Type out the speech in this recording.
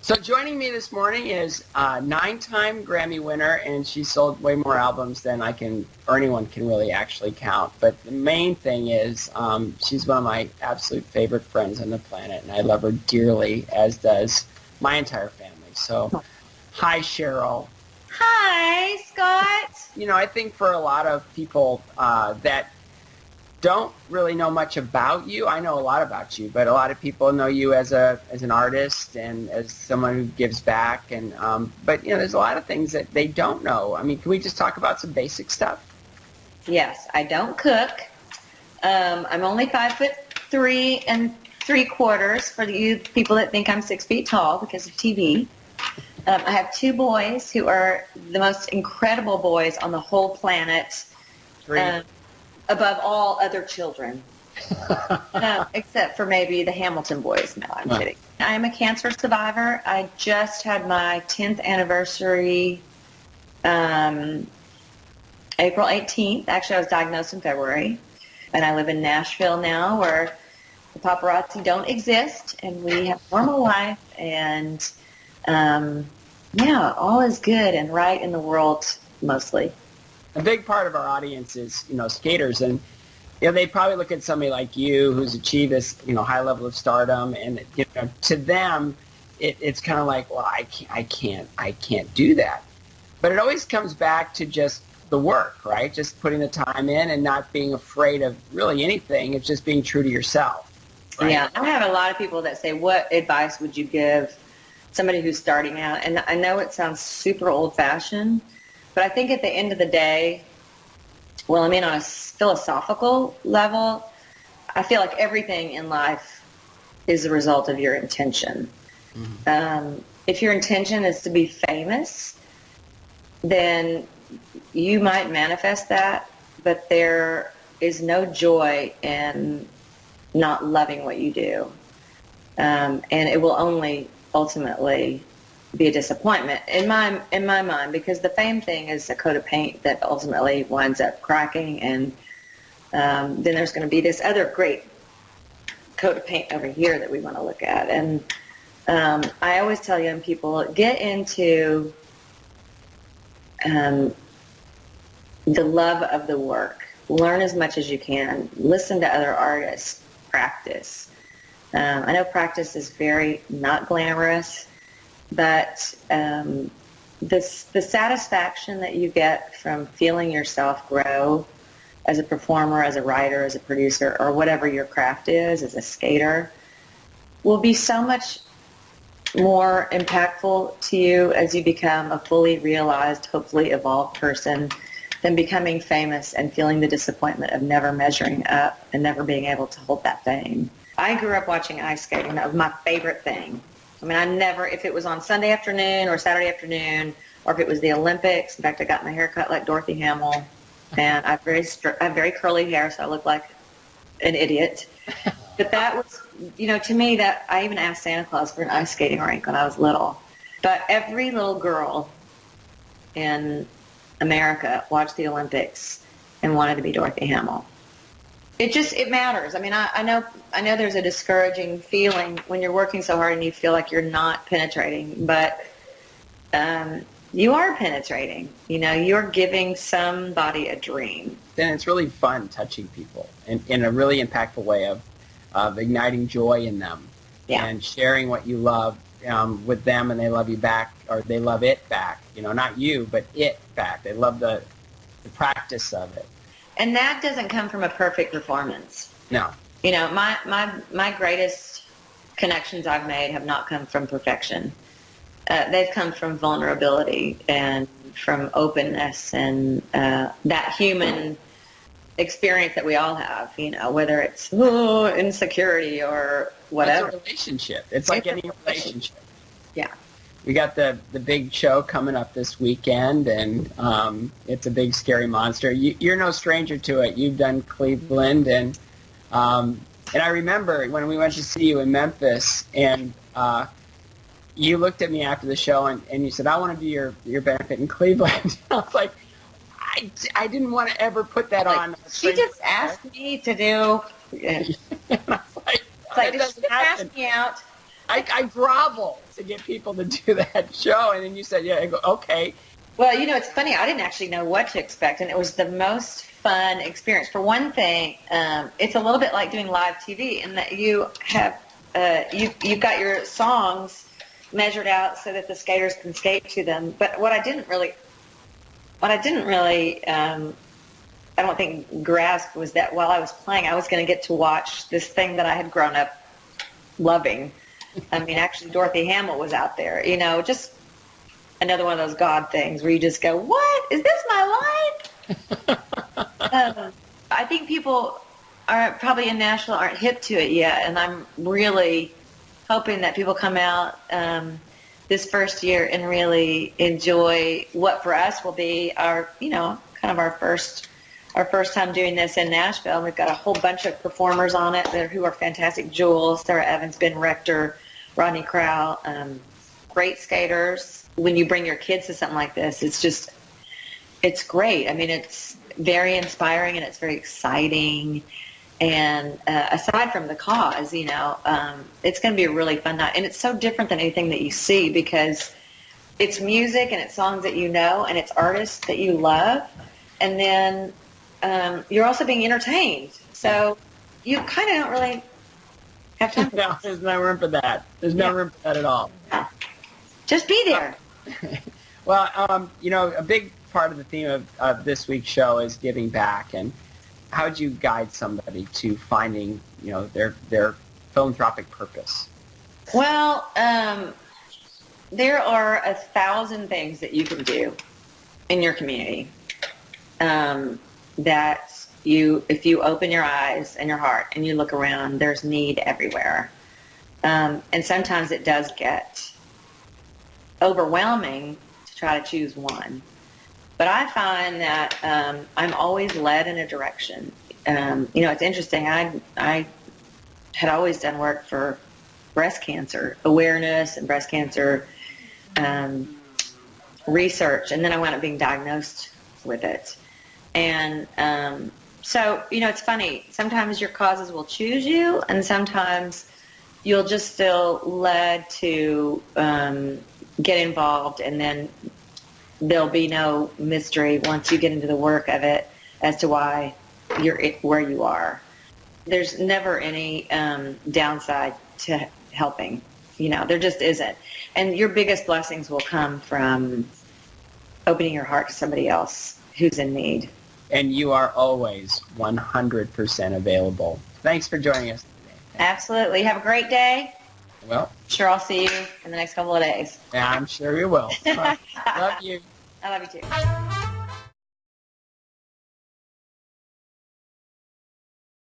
So joining me this morning is a 9-time Grammy winner, and she sold way more albums than anyone can really actually count. But the main thing is she's one of my absolute favorite friends on the planet, and I love her dearly, as does my entire family. So, hi, Sheryl. Hi, Scott. You know, I think for a lot of people that don't really know much about you. I know a lot about you, but a lot of people know you as an artist and as someone who gives back. And but you know, there's a lot of things that they don't know. I mean, can we just talk about some basic stuff? Yes, I don't cook. I'm only 5'3" 3/4" for you people that think I'm 6 feet tall because of TV. I have 2 boys who are the most incredible boys on the whole planet. 3. Above all other children, except for maybe the Hamilton boys. No, I'm kidding. I am a cancer survivor. I just had my 10th anniversary April 18th. Actually, I was diagnosed in February, and I live in Nashville now, where the paparazzi don't exist, and we have a normal life, and yeah, all is good and right in the world, mostly. A big part of our audience is, you know, skaters, and you know, they probably look at somebody like you who's achieved this, you know, high level of stardom, and you know, to them, it's kind of like, well, I can't do that. But it always comes back to just the work, right? Just putting the time in and not being afraid of really anything. It's just being true to yourself. Right? Yeah, I have a lot of people that say, "What advice would you give somebody who's starting out?" And I know it sounds super old-fashioned. But I think at the end of the day, well, I mean, on a philosophical level, I feel like everything in life is a result of your intention. Mm-hmm. If your intention is to be famous, then you might manifest that, but there is no joy in not loving what you do. And it will only ultimately be a disappointment in my mind, because the fame thing is a coat of paint that ultimately winds up cracking, and then there's going to be this other great coat of paint over here that we want to look at. And I always tell young people, get into the love of the work. Learn as much as you can. Listen to other artists. Practice. I know practice is very not glamorous, but the satisfaction that you get from feeling yourself grow as a performer, as a writer, as a producer, or whatever your craft is, as a skater, will be so much more impactful to you as you become a fully realized, hopefully evolved person than becoming famous and feeling the disappointment of never measuring up and never being able to hold that fame. I grew up watching ice skating. That was my favorite thing. I mean, I never, if it was on Sunday afternoon or Saturday afternoon, or if it was the Olympics. In fact, I got my hair cut like Dorothy Hamill, and I have very curly hair, so I look like an idiot. But that was, you know, to me, that I even asked Santa Claus for an ice skating rink when I was little. But every little girl in America watched the Olympics and wanted to be Dorothy Hamill. It matters. I mean, I know there's a discouraging feeling when you're working so hard and you feel like you're not penetrating, but you are penetrating. You know, you're giving somebody a dream. Then it's really fun touching people in a really impactful way of igniting joy in them, and sharing what you love with them, and they love you back, or they love it back. You know, not you, but it back. They love the practice of it. And that doesn't come from a perfect performance. No. You know, my greatest connections I've made have not come from perfection. They've come from vulnerability and from openness and that human experience that we all have, you know, whether it's insecurity or whatever. It's a relationship. It's like any relationship. Yeah. We got the big show coming up this weekend, and it's a big scary monster. You're no stranger to it. You've done Cleveland, and I remember when we went to see you in Memphis, and you looked at me after the show, and you said, "I want to do your benefit in Cleveland." I was like, I didn't want to ever put that on. She just asked me to do. And I was like, did she ask me out? I grovel to get people to do that show, and then you said, yeah, I go, okay. Well, it's funny. I didn't actually know what to expect, and it was the most fun experience. For one thing, it's a little bit like doing live TV in that you have you've got your songs measured out so that the skaters can skate to them. But what I didn't really, I don't think grasp was that while I was playing, I was going to get to watch this thing that I had grown up loving. I mean, actually, Dorothy Hamill was out there. Just another one of those God things where you just go, "What is this my life?" I think people are probably in Nashville aren't hip to it yet, and I'm really hoping that people come out this first year and really enjoy what for us will be our, kind of our first time doing this in Nashville. We've got a whole bunch of performers on it who are fantastic. Jules, Sarah Evans, Ben Rector, Rodney Crowell, great skaters. When you bring your kids to something like this, it's great. I mean, it's very inspiring and it's very exciting. And aside from the cause, it's going to be a really fun night. And it's so different than anything that you see because it's music and it's songs that you know and it's artists that you love. And then you're also being entertained. So you kind of don't really have time for No, there's no room for that. There's no room for that at all. Just be there. Well, a big part of the theme of this week's show is giving back. And how would you guide somebody to finding, their philanthropic purpose? Well, there are 1,000 things that you can do in your community that if you open your eyes and your heart and you look around, there's need everywhere. And sometimes it does get overwhelming to try to choose one. But I find that I'm always led in a direction. It's interesting. I had always done work for breast cancer awareness and breast cancer research, and then I wound up being diagnosed with it. And so, it's funny. Sometimes your causes will choose you, and sometimes you'll just feel led to get involved, and then there'll be no mystery once you get into the work of it as to why you're where you are. There's never any downside to helping. There just isn't. And your biggest blessings will come from opening your heart to somebody else who's in need. And you are always 100% available. Thanks for joining us today. Absolutely. Have a great day. Well, Sure, I'll see you in the next couple of days. I'm sure you will. Love you. I love you too.